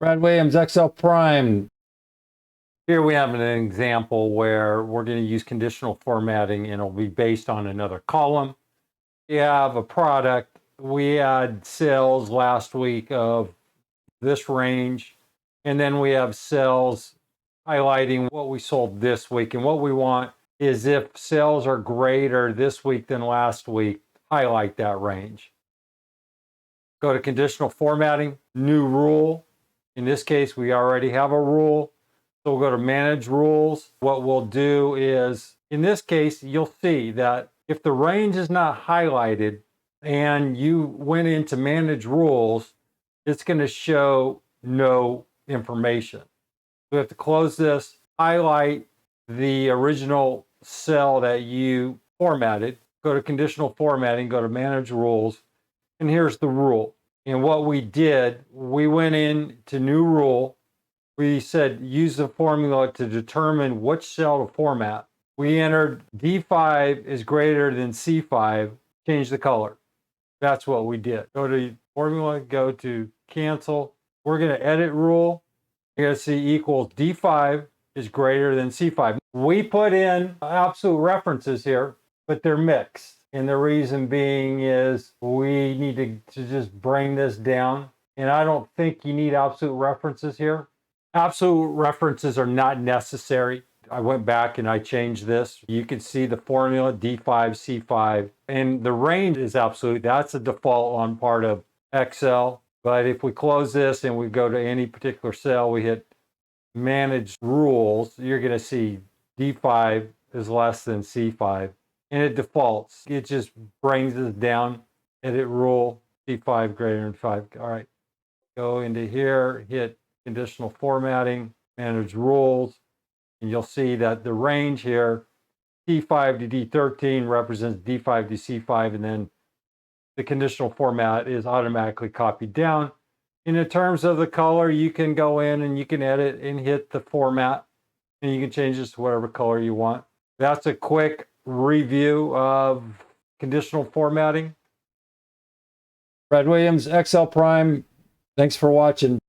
Brad Williams, Excel Prime. Here we have an example where we're going to use conditional formatting and it'll be based on another column. We have a product. We had sales last week of this range, and then we have sales highlighting what we sold this week. And what we want is if sales are greater this week than last week, highlight that range. Go to conditional formatting, new rule. In this case, we already have a rule. So we'll go to manage rules. What we'll do is, in this case, you'll see that if the range is not highlighted and you went into manage rules, it's going to show no information. We have to close this, highlight the original cell that you formatted, go to conditional formatting, go to manage rules, and here's the rule. And what we did, we went in to new rule. We said use the formula to determine which cell to format. We entered D5 is greater than C5, change the color. That's what we did. Go to formula, go to cancel. We're going to edit rule. You're going to see equals D5 is greater than C5. We put in absolute references here, but they're mixed. And the reason being is we need to just bring this down. And I don't think you need absolute references here. Absolute references are not necessary. I went back and I changed this. You can see the formula D5, C5, and the range is absolute. That's a default on part of Excel. But if we close this and we go to any particular cell, we hit manage rules, you're going to see D5 is less than C5. And it defaults. It just brings us down. Edit rule, C5 greater than 5. All right. Go into here, hit conditional formatting, manage rules, and you'll see that the range here, D5 to D13 represents D5 to C5, and then the conditional format is automatically copied down. And in terms of the color, you can go in and you can edit and hit the format, and you can change this to whatever color you want. That's a quick review of conditional formatting. Brad Williams, Excel Prime. Thanks for watching.